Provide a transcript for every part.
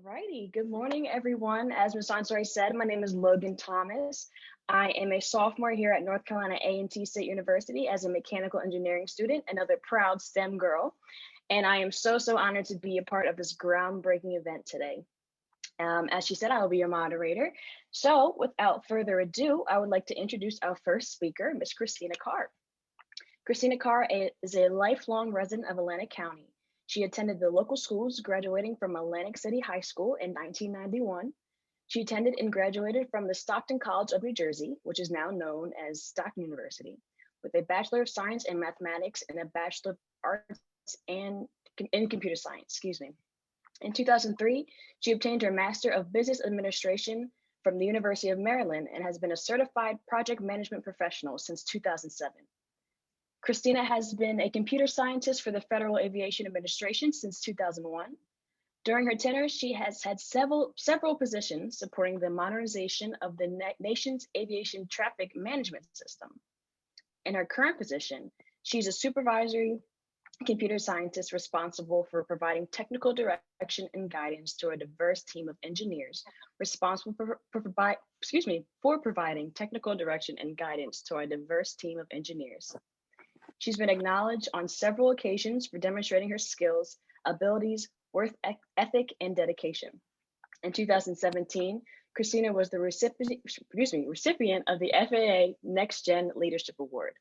Alrighty, good morning, everyone. As Ms. Sonceré said, my name is Logan Thomas. I am a sophomore here at North Carolina A&T State University as a mechanical engineering student, another proud STEM girl. And I am so honored to be a part of this groundbreaking event today. As she said, I will be your moderator. So without further ado, I would like to introduce our first speaker, Ms. Kristina Carr. Kristina Carr is a lifelong resident of Atlantic County. She attended the local schools, graduating from Atlantic City High School in 1991. She attended and graduated from the Stockton College of New Jersey, which is now known as Stockton University, with a Bachelor of Science in Mathematics and a Bachelor of Arts in Computer Science, excuse me. In 2003, she obtained her Master of Business Administration from the University of Maryland and has been a certified project management professional since 2007. Kristina has been a computer scientist for the Federal Aviation Administration since 2001. During her tenure, she has had several positions supporting the modernization of the nation's aviation traffic management system. In her current position, she's a supervisory computer scientist responsible for providing technical direction and guidance to a diverse team of engineers responsible for providing technical direction and guidance to a diverse team of engineers. She's been acknowledged on several occasions for demonstrating her skills, abilities, work ethic, and dedication. In 2017, Kristina was the recipient of the FAA Next Gen Leadership Award.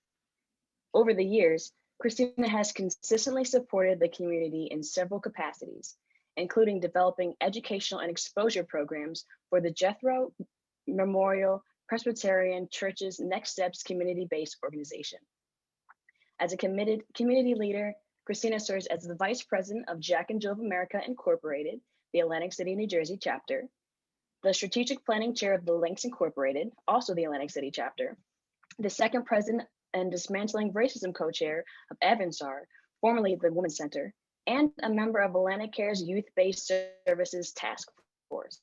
Over the years, Kristina has consistently supported the community in several capacities, including developing educational and exposure programs for the Jethro Memorial Presbyterian Church's Next Steps community-based organization. As a committed community leader, Kristina serves as the Vice President of Jack and Jill of America Incorporated, the Atlantic City, New Jersey chapter, the Strategic Planning Chair of the Links Incorporated, also the Atlantic City chapter, the second President and Dismantling Racism Co-Chair of Avansar, formerly the Women's Center, and a member of Atlantic Care's Youth-Based Services Task Force.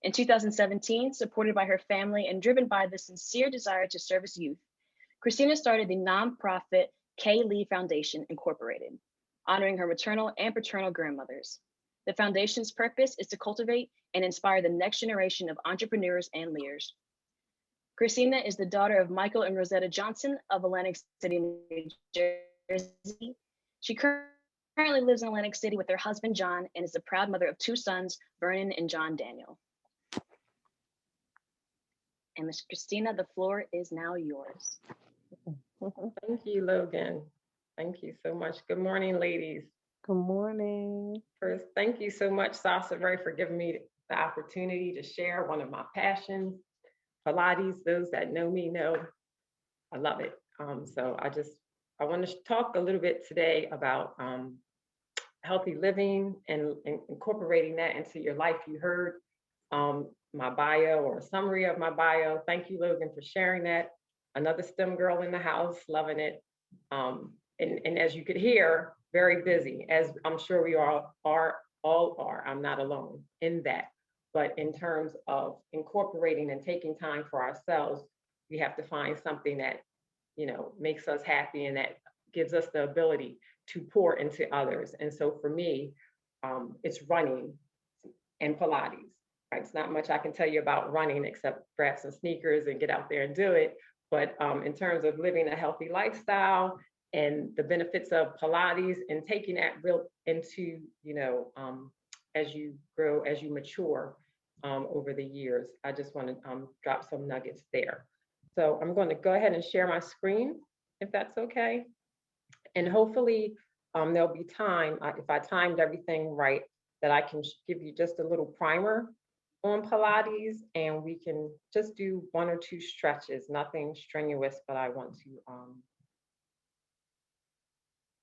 In 2017, supported by her family and driven by the sincere desire to service youth, Kristina started the nonprofit Kay Lee Foundation Incorporated, honoring her maternal and paternal grandmothers. The foundation's purpose is to cultivate and inspire the next generation of entrepreneurs and leaders. Kristina is the daughter of Michael and Rosetta Johnson of Atlantic City, New Jersey. She currently lives in Atlantic City with her husband, John, and is the proud mother of two sons, Vernon and John Daniel. And Ms. Kristina, the floor is now yours. Thank you, Logan. Thank you so much. Good morning, ladies. Good morning. First, thank you so much, Sonceré, for giving me the opportunity to share one of my passions, Pilates. Those that know me know I love it. So I want to talk a little bit today about healthy living and incorporating that into your life. You heard my bio or a summary of my bio. Thank you, Logan, for sharing that. Another STEM girl in the house, loving it. And as you could hear, very busy, as I'm sure we all are. I'm not alone in that. But in terms of incorporating and taking time for ourselves, we have to find something that, makes us happy and that gives us the ability to pour into others. And so for me, it's running and Pilates. Right? It's not much I can tell you about running except grab some sneakers and get out there and do it. But in terms of living a healthy lifestyle and the benefits of Pilates and taking that real into, as you grow, as you mature over the years, I just want to drop some nuggets there. So I'm going to go ahead and share my screen, if that's okay. And hopefully there'll be time, if I timed everything right, that I can give you just a little primer on Pilates, and we can just do one or two stretches, nothing strenuous, but I want to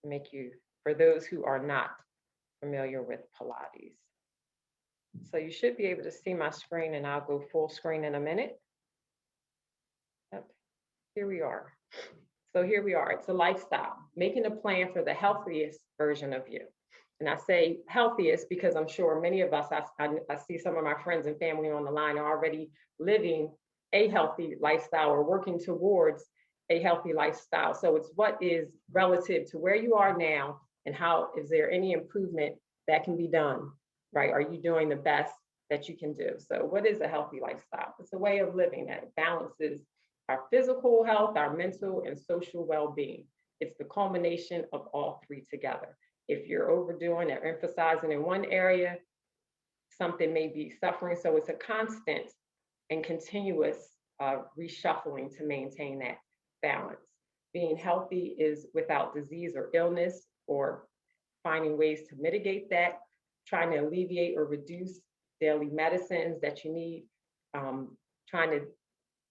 make you, for those who are not familiar with Pilates. So you should be able to see my screen, and I'll go full screen in a minute. Yep. Here we are. So here we are. It's a lifestyle, making a plan for the healthiest version of you. And I say healthiest because I'm sure many of us, I see some of my friends and family on the line are already living a healthy lifestyle or working towards a healthy lifestyle. So it's what is relative to where you are now and how is there any improvement that can be done right? Are you doing the best that you can do? So what is a healthy lifestyle? It's a way of living that balances our physical health, our mental and social well-being. It's the culmination of all three together. If you're overdoing or emphasizing in one area, something may be suffering. So it's a constant and continuous reshuffling to maintain that balance. Being healthy is without disease or illness, or finding ways to mitigate that, trying to alleviate or reduce daily medicines that you need, trying to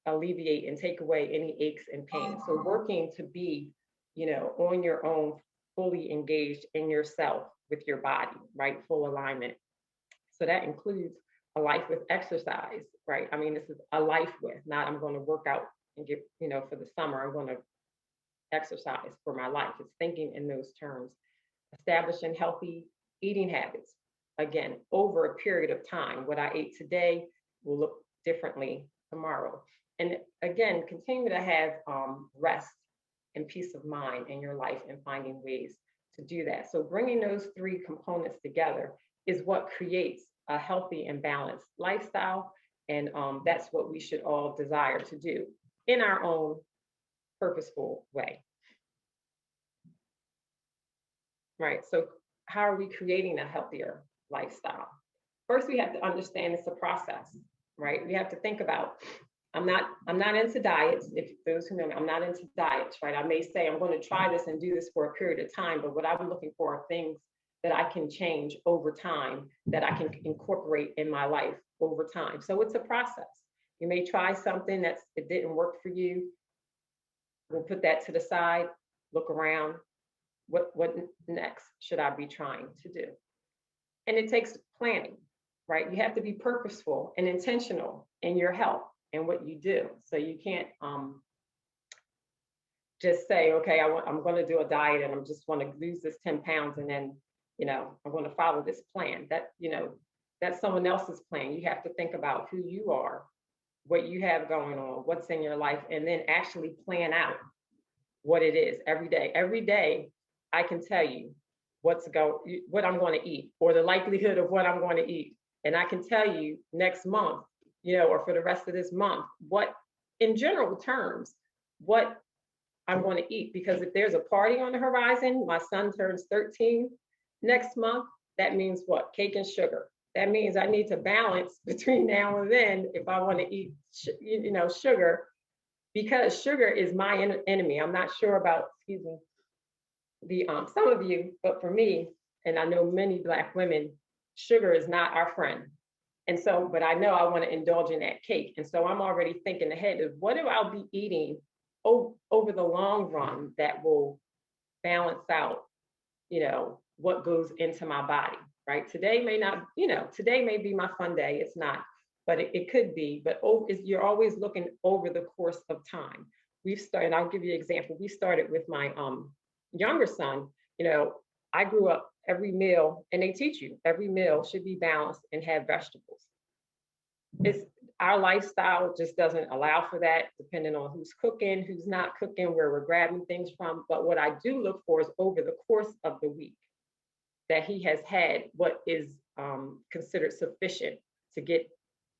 alleviate and take away any aches and pains. So working to be, on your own, fully engaged in yourself with your body, right? Full alignment. So that includes a life with exercise, right? I mean, this is a life with, not I'm going to work out and get, for the summer, I'm going to exercise for my life. It's thinking in those terms. Establishing healthy eating habits. Again, over a period of time, what I ate today will look differently tomorrow. And again, continue to have rest and peace of mind in your life and finding ways to do that. So bringing those three components together is what creates a healthy and balanced lifestyle. And that's what we should all desire to do in our own purposeful way. Right. So how are we creating a healthier lifestyle? First, we have to understand it's a process, right? We have to think about, I'm not into diets. If those who know me, I'm not into diets, right? I may say I'm going to try this and do this for a period of time, but what I'm looking for are things that I can change over time, that I can incorporate in my life over time. So it's a process. You may try something it didn't work for you. We'll put that to the side, look around. What next should I be trying to do? And it takes planning, right? You have to be purposeful and intentional in your health and what you do. So you can't just say, okay, I'm going to do a diet and I'm just want to lose this 10 pounds and then, I'm going to follow this plan. That's someone else's plan. You have to think about who you are, what you have going on, what's in your life, and then actually plan out what it is every day. Every day, I can tell you what I'm going to eat, or the likelihood of what I'm going to eat. And I can tell you next month, or for the rest of this month, what, in general terms, what I'm going to eat. Because if there's a party on the horizon, my son turns 13 next month, that means what? Cake and sugar. That means I need to balance between now and then if I want to eat, sugar, because sugar is my enemy. I'm not sure about, some of you, but for me, and I know many Black women, sugar is not our friend. And so, but I know I want to indulge in that cake. And so I'm already thinking ahead of what I'll be eating over the long run that will balance out, what goes into my body, right? Today may not, today may be my fun day. It's not, but it could be. But you're always looking over the course of time. We've started, I'll give you an example. We started with my younger son. I grew up every meal, and they teach you every meal should be balanced and have vegetables. Our lifestyle just doesn't allow for that, depending on who's cooking, who's not cooking, where we're grabbing things from. But what I do look for is over the course of the week that he has had what is considered sufficient to get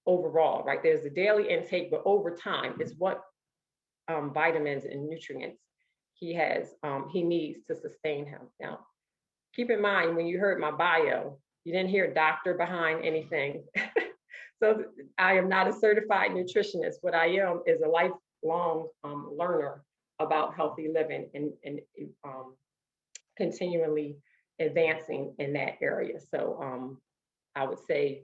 overall, right? There's the daily intake, but over time is what vitamins and nutrients he needs to sustain him. Now, keep in mind, when you heard my bio, you didn't hear doctor behind anything. So I am not a certified nutritionist. What I am is a lifelong learner about healthy living and continually advancing in that area. So I would say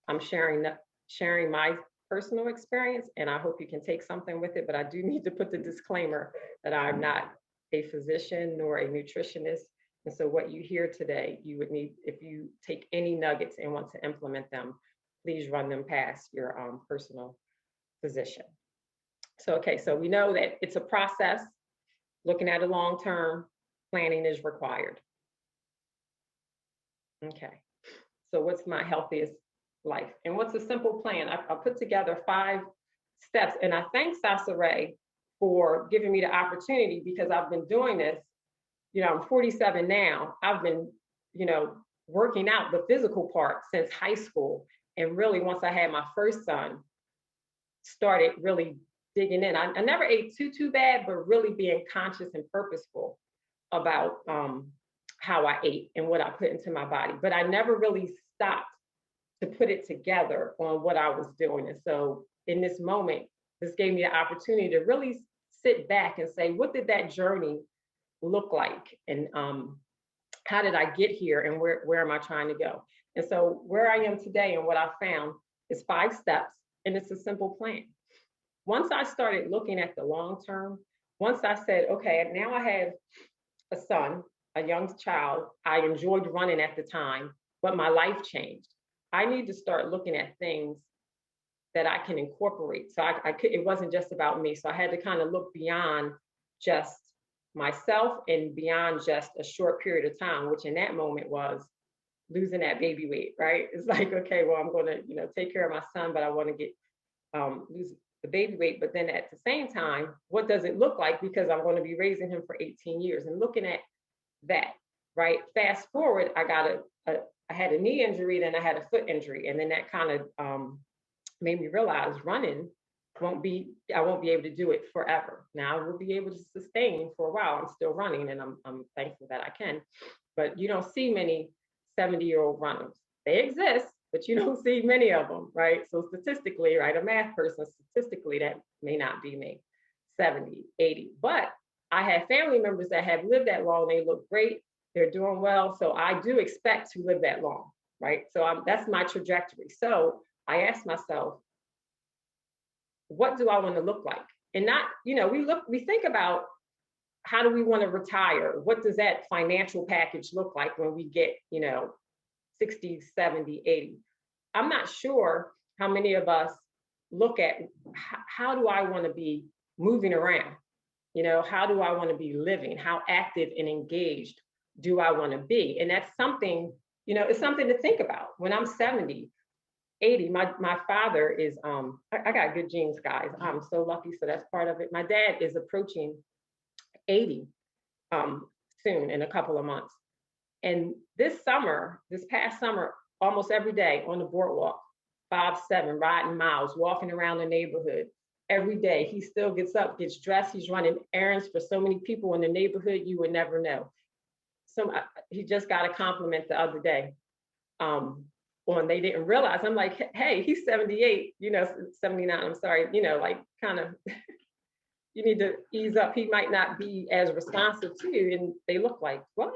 I'm sharing my personal experience, and I hope you can take something with it, but I do need to put the disclaimer that I'm not a physician nor a nutritionist. And so what you hear today, you would need, if you take any nuggets and want to implement them, please run them past your personal physician. So, okay, so we know that it's a process. Looking at a long-term, planning is required. Okay, so what's my healthiest life? And what's a simple plan? I put together 5 steps, and I thank Sonceré for giving me the opportunity, because I've been doing this, I'm 47 now. I've been, working out the physical part since high school. And really, once I had my first son, started really digging in. I never ate too bad, but really being conscious and purposeful about how I ate and what I put into my body. But I never really stopped to put it together on what I was doing. And so in this moment, this gave me the opportunity to really sit back and say, what did that journey look like? And how did I get here? And where am I trying to go? And so where I am today and what I found is 5 steps, and it's a simple plan. Once I started looking at the long term, once I said, okay, now I have a son, a young child. I enjoyed running at the time, but my life changed. I need to start looking at things that I can incorporate. So it wasn't just about me. So I had to kind of look beyond just myself and beyond just a short period of time, which in that moment was losing that baby weight, right? It's like, okay, well, I'm going to, take care of my son, but I want to get lose the baby weight. But then at the same time, what does it look like? Because I'm going to be raising him for 18 years and looking at that, right? Fast forward, I had a knee injury, then I had a foot injury. And then that kind of made me realize running I won't be able to do it forever. Now I will be able to sustain for a while. I'm still running and I'm thankful that I can, but you don't see many 70-year-old runners. They exist, but you don't see many of them, right? So statistically, right, a math person, statistically, that may not be me, 70, 80. But I have family members that have lived that long. They look great. They're doing well. So I do expect to live that long, right? So that's my trajectory. So I asked myself, what do I want to look like? And not, we think about how do we want to retire? What does that financial package look like when we get, 60, 70, 80? I'm not sure how many of us look at how do I want to be moving around? How do I want to be living? How active and engaged do I want to be? And that's something, it's something to think about. When I'm 70, 80, my father is, I got good genes, guys. I'm so lucky. So that's part of it. My dad is approaching 80 soon in a couple of months. And this past summer, almost every day on the boardwalk, 5-7, riding miles, walking around the neighborhood. Every day, he still gets up, gets dressed. He's running errands for so many people in the neighborhood, you would never know. So he just got a compliment the other day. They didn't realize. I'm like, hey, he's 78, 79, I'm sorry, kind of, you need to ease up. He might not be as responsive to you. And they look like, what?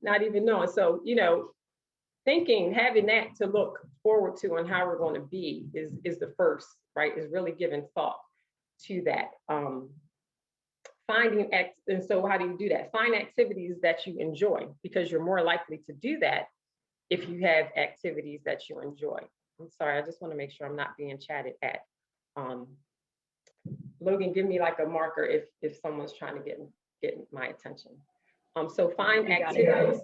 Not even knowing. So, having that to look forward to and how we're going to be is the first, right? Is really giving thought to that. And so how do you do that? Find activities that you enjoy, because you're more likely to do that if you have activities that you enjoy. I'm sorry, I just want to make sure I'm not being chatted at. Logan, give me like a marker if someone's trying to get my attention. So find activities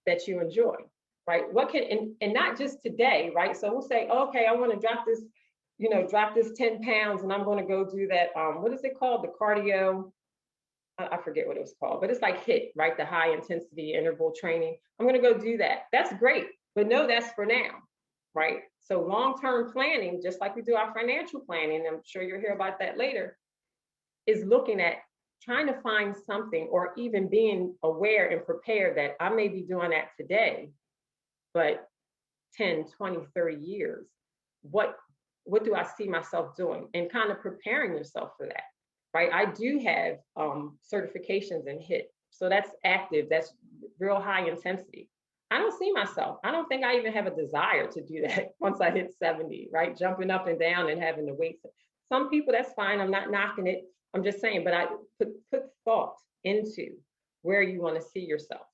that you enjoy, right? And not just today, right? So we'll say, okay, I want to drop this 10 pounds and I'm going to go do that. What is it called? The cardio. I forget what it was called, but it's like HIIT, right? The high intensity interval training. I'm going to go do that. That's great, but no, that's for now, right? So long-term planning, just like we do our financial planning, I'm sure you'll hear about that later, is looking at trying to find something, or even being aware and prepared that I may be doing that today, but 10, 20, 30 years, what do I see myself doing? And kind of preparing yourself for that. Right, I do have certifications in HIIT, so that's active, that's real high intensity. I don't see myself. I don't think I even have a desire to do that once I hit 70, right? Jumping up and down and having the weights. Some people, that's fine. I'm not knocking it. I'm just saying, but I put thought into where you want to see yourself.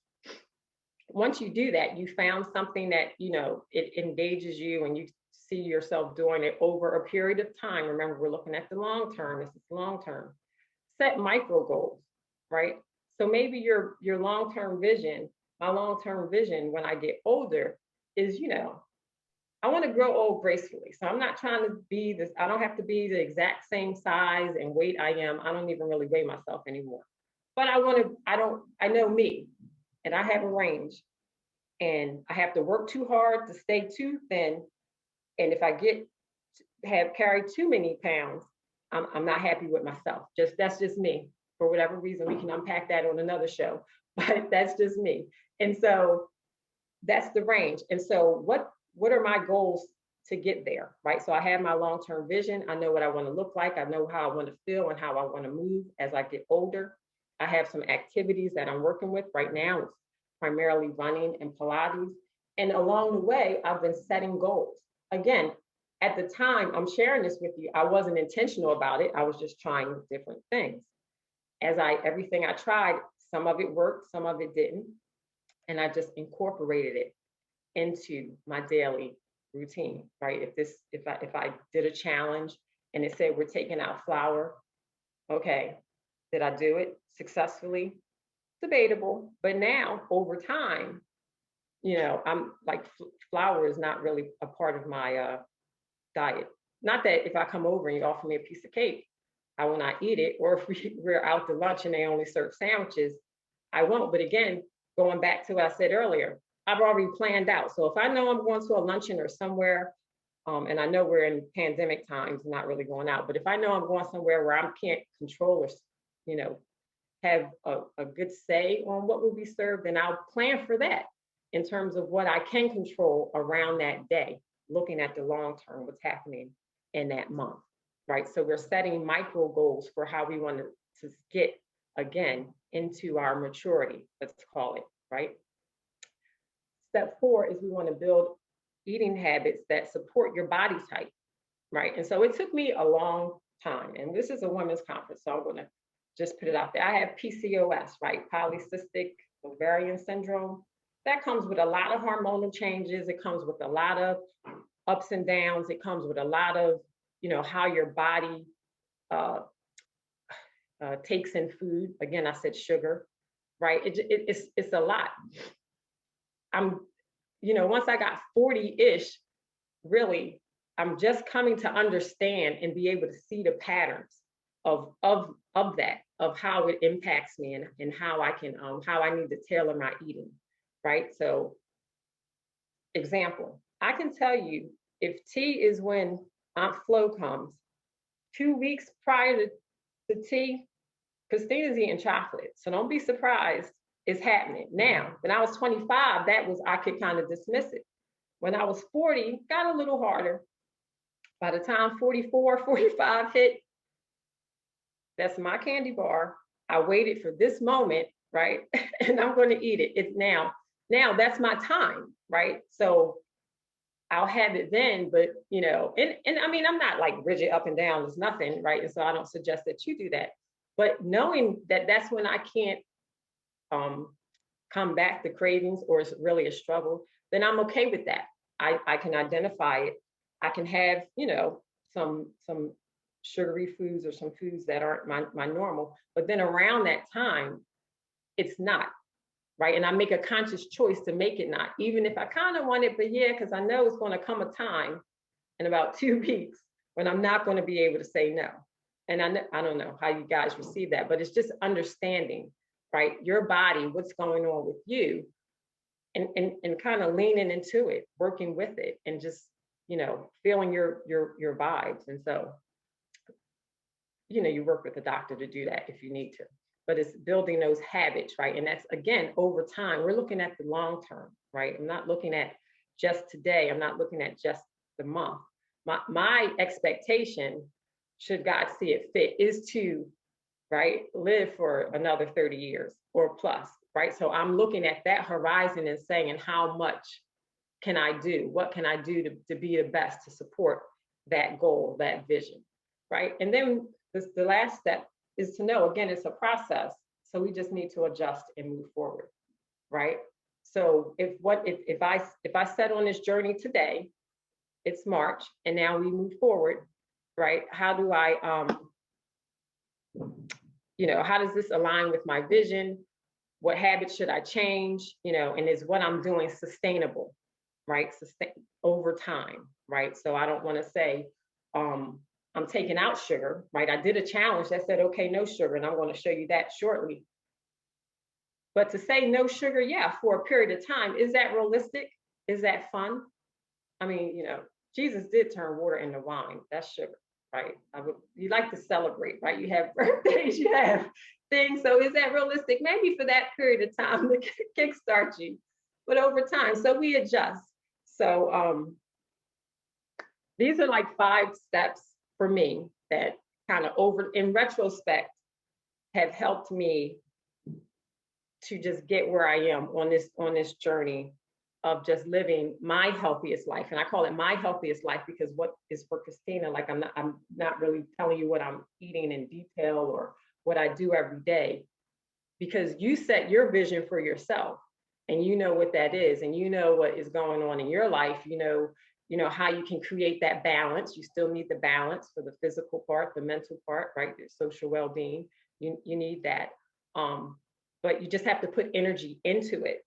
Once you do that, you found something that, it engages you and you see yourself doing it over a period of time. Remember, we're looking at the long term. This is long term. Set micro goals, right? So maybe your long-term vision, my long-term vision when I get older is, I want to grow old gracefully. So I'm not trying to be this, I don't have to be the exact same size and weight I am. I don't even really weigh myself anymore. But I know me, and I have a range. and I have to work too hard to stay too thin. And if I have carried too many pounds, I'm not happy with myself. That's just me. For whatever reason, we can unpack that on another show, but that's just me. And so that's the range. And so what are my goals to get there, right? So I have my long-term vision. I know what I want to look like. I know how I want to feel and how I want to move as I get older. I have some activities that I'm working with right now. It's primarily running and Pilates. And along the way, I've been setting goals. Again, at the time I'm sharing this with you, I wasn't intentional about it. I was just trying different things. Everything I tried, some of it worked, some of it didn't. And I just incorporated it into my daily routine, right? If I did a challenge and it said we're taking out flour, okay, did I do it successfully? Debatable, but now over time, I'm like flour is not really a part of my diet. Not that if I come over and you offer me a piece of cake, I will not eat it, or if we're out to lunch and they only serve sandwiches, I won't. But again, going back to what I said earlier, I've already planned out. So if I know I'm going to a luncheon or somewhere, and I know we're in pandemic times, not really going out, but if I know I'm going somewhere where I can't control or, have a good say on what will be served, then I'll plan for that in terms of what I can control around that day, looking at the long term, what's happening in that month, right? So we're setting micro goals for how we want to get, again, into our maturity, let's call it, right? Step 4 is we want to build eating habits that support your body type, right? And so it took me a long time, and this is a women's conference, so I'm going to just put it out there. I have PCOS, right? Polycystic ovarian syndrome. That comes with a lot of hormonal changes. It comes with a lot of ups and downs. It comes with a lot of, how your body takes in food. Again, I said sugar, right? It's a lot. Once I got 40-ish, really, I'm just coming to understand and be able to see the patterns of that, of how it impacts me and how I can how I need to tailor my eating, right? So, example, I can tell you if tea is when Aunt Flo comes, 2 weeks prior to tea, Kristina's eating chocolate. So don't be surprised it's happening. Now, when I was 25, I could kind of dismiss it. When I was 40, it got a little harder. By the time 44, 45 hit, that's my candy bar. I waited for this moment, right? And I'm going to eat it. It's now that's my time, right? So I'll have it then, but and I mean, I'm not like rigid up and down, there's nothing, right? And so I don't suggest that you do that. But knowing that that's when I can't combat the cravings or it's really a struggle, then I'm okay with that. I can identify it. I can have, some sugary foods or some foods that aren't my normal, but then around that time, it's not, right? And I make a conscious choice to make it not, even if I kind of want it, but yeah, because I know it's going to come a time in about 2 weeks when I'm not going to be able to say no. And I don't know how you guys receive that, but it's just understanding, right? Your body, what's going on with you, and kind of leaning into it, working with it, and just, feeling your vibes. And so, you work with a doctor to do that if you need to, but it's building those habits, right? And that's, again, over time. We're looking at the long term, right? I'm not looking at just today. I'm not looking at just the month. My expectation, should God see it fit, is to, right, live for another 30 years or plus, right? So I'm looking at that horizon and saying, and how much can I do? What can I do to be the best to support that goal, that vision, right? And then the last step is to know, again, it's a process. So we just need to adjust and move forward, right? So if I set on this journey today, it's March, and now we move forward, right? How do I, how does this align with my vision? What habits should I change? And is what I'm doing sustainable, right? Over time, right? So I don't want to say, I'm taking out sugar, right? I did a challenge that said, okay, no sugar, and I'm going to show you that shortly. But to say no sugar, yeah, for a period of time, is that realistic? Is that fun? I mean, Jesus did turn water into wine. That's sugar, right? You like to celebrate, right? You have birthdays, you have things. So is that realistic? Maybe for that period of time to kickstart you, but over time. So we adjust. So these are like 5 steps for me that kind of in retrospect, have helped me to just get where I am on this journey of just living my healthiest life. And I call it my healthiest life because what is for Kristina, like I'm not really telling you what I'm eating in detail or what I do every day, because you set your vision for yourself and you know what that is, and you know what is going on in your life, you know how you can create that balance. You still need the balance for the physical part, the mental part, right? The social well-being. You need that. But you just have to put energy into it,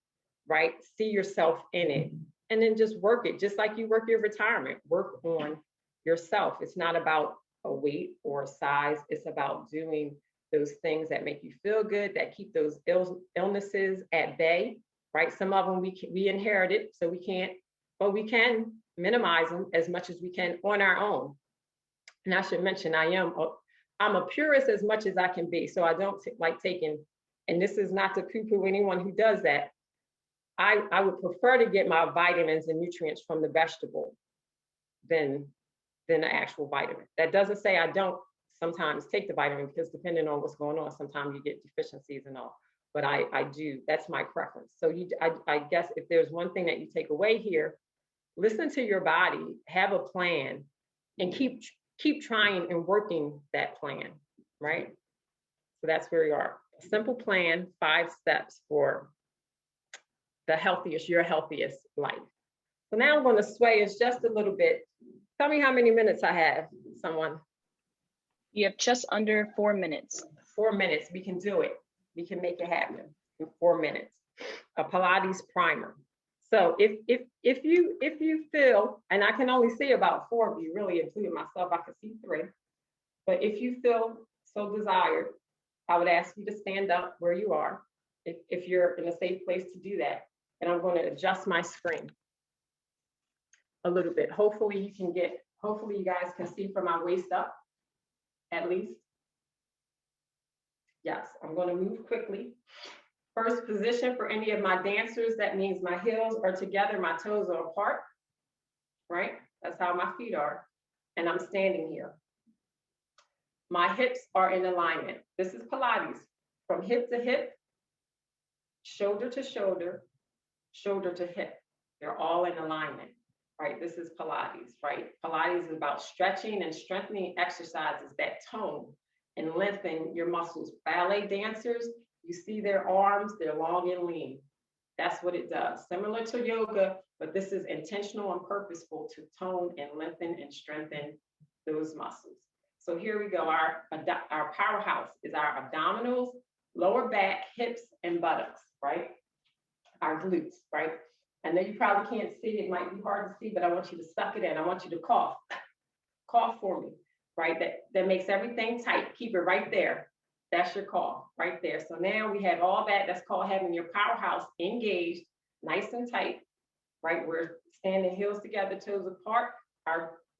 right? See yourself in it, and then just work it, just like you work your retirement. Work on yourself. It's not about a weight or a size. It's about doing those things that make you feel good, that keep those illnesses at bay, right? Some of them we inherited, so we can't, but we can minimize them as much as we can on our own. And I should mention, I'm a purist as much as I can be, so I don't like taking, and this is not to poo-poo anyone who does that. I would prefer to get my vitamins and nutrients from the vegetable than the actual vitamin. That doesn't say I don't sometimes take the vitamin, because depending on what's going on, sometimes you get deficiencies and all. But I do. That's my preference. So I guess if there's one thing that you take away here, listen to your body, have a plan, and keep trying and working that plan, right? So that's where we are. A simple plan, 5 steps for your healthiest life. So now I'm going to sway us just a little bit. Tell me how many minutes I have, someone. You have just under 4 minutes. 4 minutes, we can do it. We can make it happen in 4 minutes. A Pilates primer. So if you feel, and I can only see about 4 of you, really, including myself, I can see 3. But if you feel so desired, I would ask you to stand up where you are, if you're in a safe place to do that. And I'm going to adjust my screen a little bit. Hopefully you guys can see from my waist up, at least. Yes, I'm going to move quickly. First position for any of my dancers, that means my heels are together, my toes are apart, right? That's how my feet are. And I'm standing here. My hips are in alignment. This is Pilates. From hip to hip, shoulder to shoulder, shoulder to hip. They're all in alignment, right? This is Pilates, right? Pilates is about stretching and strengthening exercises that tone and lengthen your muscles. Ballet dancers, you see their arms, they're long and lean. That's what it does. Similar to yoga, but this is intentional and purposeful to tone and lengthen and strengthen those muscles. So here we go. Our powerhouse is our abdominals, lower back, hips, and buttocks, right? Our glutes, right? I know you probably can't see. It might be hard to see, but I want you to suck it in. I want you to cough. Cough for me, right? That makes everything tight. Keep it right there. That's your cough right there. So now we have all that. That's called having your powerhouse engaged, nice and tight, right? We're standing heels together, toes apart.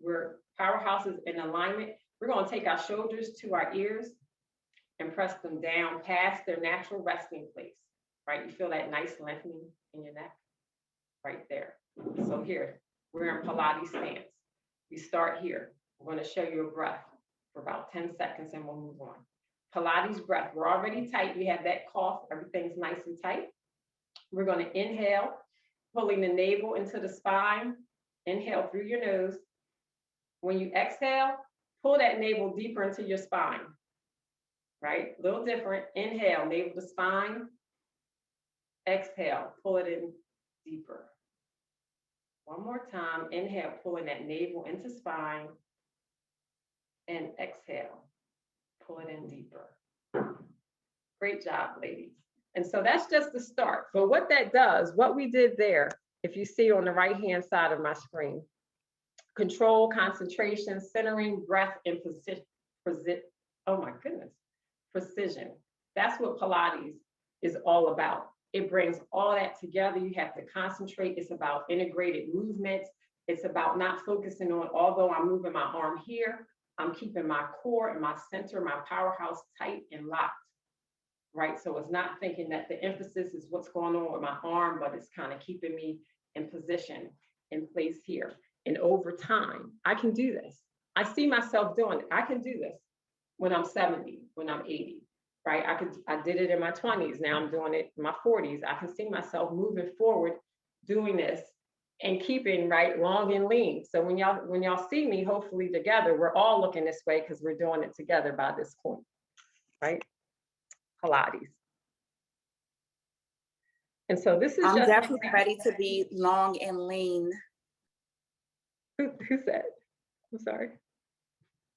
We're powerhouses in alignment. We're going to take our shoulders to our ears and press them down past their natural resting place, right? You feel that nice lengthening in your neck right there. So here, we're in Pilates stance. We start here. We're going to show you a breath for about 10 seconds and we'll move on. Pilates breath. We're already tight. We have that cough. Everything's nice and tight. We're going to inhale, pulling the navel into the spine. Inhale through your nose. When you exhale, pull that navel deeper into your spine, right? A little different. Inhale, navel to spine. Exhale, pull it in deeper. One more time. Inhale, pulling that navel into spine. And exhale, pull it in deeper. Great job, ladies. And so that's just the start. But what that does, what we did there, if you see on the right-hand side of my screen, control, concentration, centering, breath, and precision. That's what Pilates is all about. It brings all that together. You have to concentrate. It's about integrated movements. It's about not focusing on, although I'm moving my arm here, I'm keeping my core and my center, my powerhouse tight and locked, right? So it's not thinking that the emphasis is what's going on with my arm, but it's kind of keeping me in position, in place here. And over time, I can do this. I see myself doing it. I can do this when I'm 70, when I'm 80, right? I did it in my 20s. Now I'm doing it in my 40s. I can see myself moving forward, doing this and keeping right long and lean. So when y'all see me, hopefully together, we're all looking this way because we're doing it together by this point, right? Pilates. And so this is I'm just definitely ready to be long and lean. who said? I'm sorry.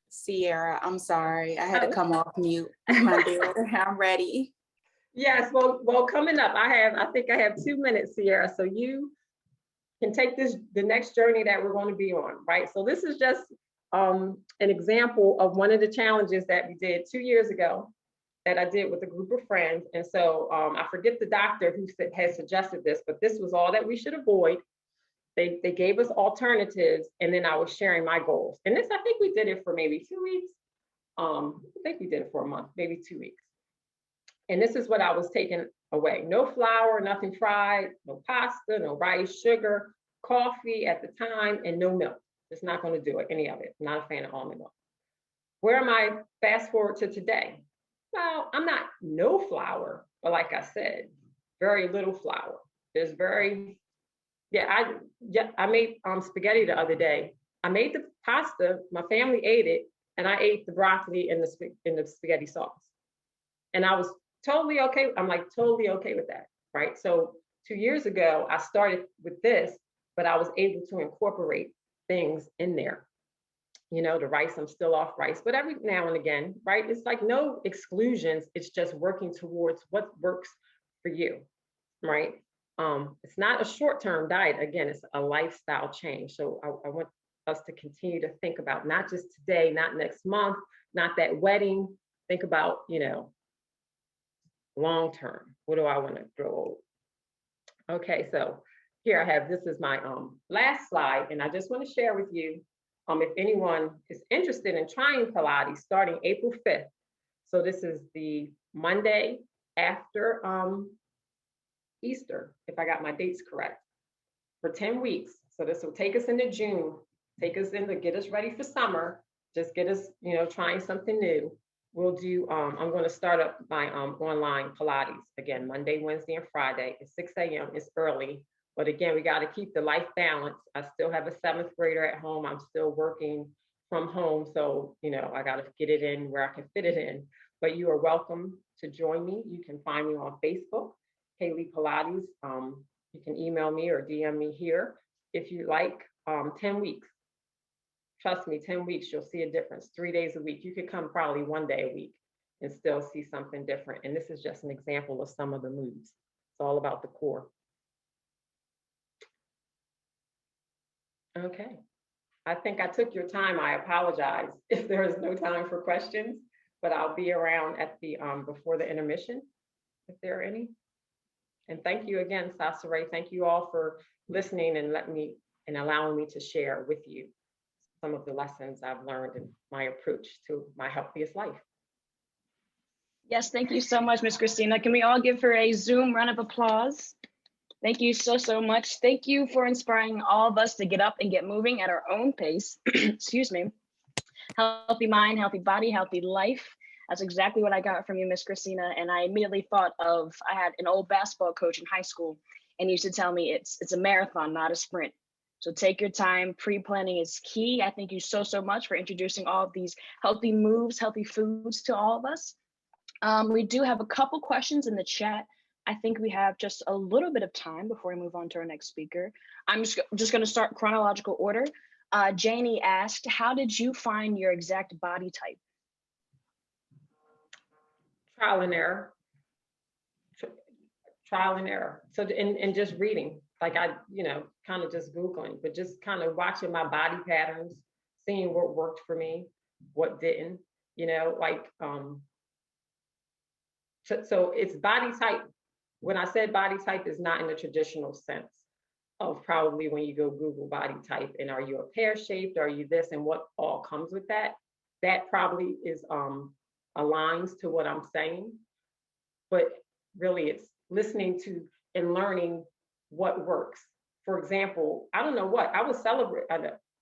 Sierra, I'm sorry. I had Oh. to come off mute. My daughter, I'm ready. Yes, well, coming up, I think I have 2 minutes, Sierra. So you can take the next journey that we're going to be on, right? So this is just an example of one of the challenges that we did 2 years ago that I did with a group of friends. And so I forget the doctor who had suggested this, but this was all that we should avoid. They gave us alternatives, and then I was sharing my goals. And this, I think we did it for maybe 2 weeks. I think we did it for a month, maybe 2 weeks. And this is what I was taking away. No flour, nothing fried, no pasta, no rice, sugar, coffee at the time, and no milk. Just not going to do it, any of it. Not a fan of almond milk. Where am I fast forward to today? Well, I'm not no flour, but like I said, very little flour. There's very, I made spaghetti the other day. I made the pasta, my family ate it, and I ate the broccoli in the spaghetti sauce. And I was totally okay. I'm like totally okay with that, right? So 2 years ago, I started with this, but I was able to incorporate things in there. You know, the rice, I'm still off rice, but every now and again, right? It's like no exclusions. It's just working towards what works for you, right? It's not a short-term diet. Again, it's a lifestyle change. So I want us to continue to think about not just today, not next month, not that wedding. Think about, you know, long-term. What do I want to grow old? Okay, so here I have, this is my last slide, and I just want to share with you if anyone is interested in trying Pilates starting April 5th. So this is the Monday after Easter, if I got my dates correct, for 10 weeks. So this will take us into June, take us into, get us ready for summer, just get us, you know, trying something new. We'll do, I'm going to start up my online Pilates again, Monday, Wednesday, and Friday at 6 a.m. It's early. But again, we got to keep the life balance. I still have a 7th grader at home. I'm still working from home. So, you know, I got to get it in where I can fit it in. But you are welcome to join me. You can find me on Facebook, Kaylee Pilates. You can email me or DM me here if you like. 10 weeks. Trust me, 10 weeks, you'll see a difference. 3 days a week. You could come probably 1 day a week and still see something different. And this is just an example of some of the moves. It's all about the core. Okay, I think I took your time. I apologize if there is no time for questions, but I'll be around at the before the intermission, if there are any. And thank you again, Sonceré. Thank you all for listening and allowing me to share with you some of the lessons I've learned in my approach to my healthiest life. Yes, thank you so much, Ms. Kristina. Can we all give her a Zoom round of applause? Thank you so much. Thank you for inspiring all of us to get up and get moving at our own pace. Excuse me. Healthy mind, healthy body, healthy life. That's exactly what I got from you, Ms. Kristina. And I immediately thought of, I had an old basketball coach in high school, and he used to tell me it's a marathon, not a sprint. So take your time. Pre-planning is key. I thank you so much for introducing all of these healthy moves, healthy foods to all of us. We do have a couple questions in the chat. I think we have just a little bit of time before we move on to our next speaker. I'm just going to start chronological order. Janie asked, how did you find your exact body type? Trial and error. Trial and error. So, and just reading, like I, you know, kind of just Googling, but just kind of watching my body patterns, seeing what worked for me, what didn't, you know, like, so it's body type when I said body type is not in the traditional sense of probably when you go Google body type and are you a pear shaped, are you this, and what all comes with that. That probably is aligns to what I'm saying. But really it's listening to and learning what works. For example, I don't know what, I was celebrating,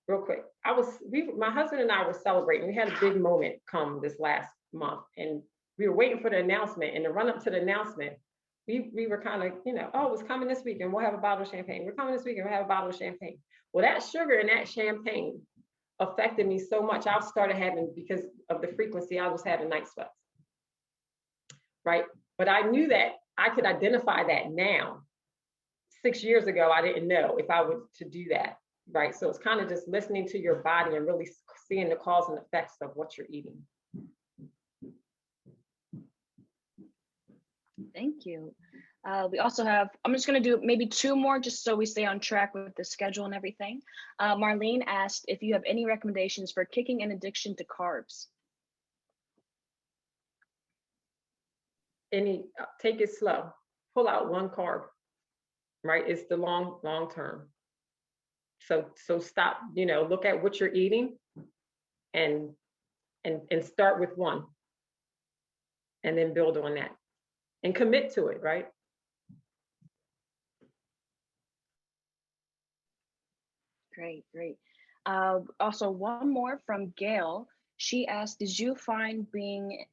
real quick. My husband and I were celebrating. We had a big moment come this last month and we were waiting for the announcement, and the run up to the announcement, we were kind of, oh, it's coming this weekend. We'll have a bottle of champagne. We're coming this weekend. We'll have a bottle of champagne. Well, that sugar and that champagne affected me so much. I started having, because of the frequency, I was having night sweats. Right. But I knew that I could identify that now. 6 years ago, I didn't know if I was to do that. Right. So it's kind of just listening to your body and really seeing the cause and effects of what you're eating. Thank you. We also have, I'm just going to do maybe 2 more just so we stay on track with the schedule and everything. Marlene asked if you have any recommendations for kicking an addiction to carbs. Take it slow. Pull out 1 carb, right? It's the long term. So stop, look at what you're eating and start with 1 and then build on that and commit to it, right? Great. Also, 1 more from Gail. She asked, did you find being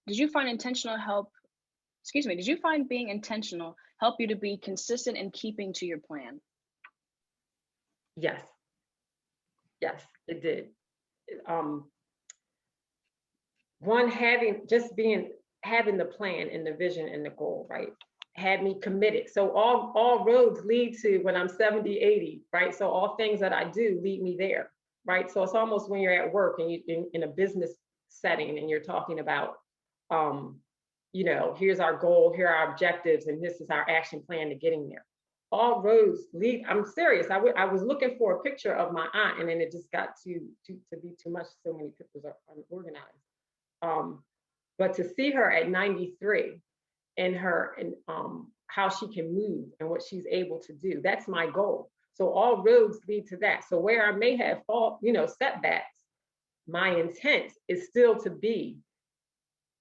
intentional help you to be consistent in keeping to your plan? Yes, it did. One, having the plan and the vision and the goal, right, had me committed. So all roads lead to when I'm 70, 80, right? So all things that I do lead me there, right? So it's almost when you're at work and you in a business setting and you're talking about, here's our goal, here are our objectives, and this is our action plan to getting there. All roads lead. I'm serious. I was looking for a picture of my aunt, and then it just got to be too much. So many pictures are unorganized. But to see her at 93 and how she can move and what she's able to do, that's my goal. So all roads lead to that. So where I may have setbacks, my intent is still to be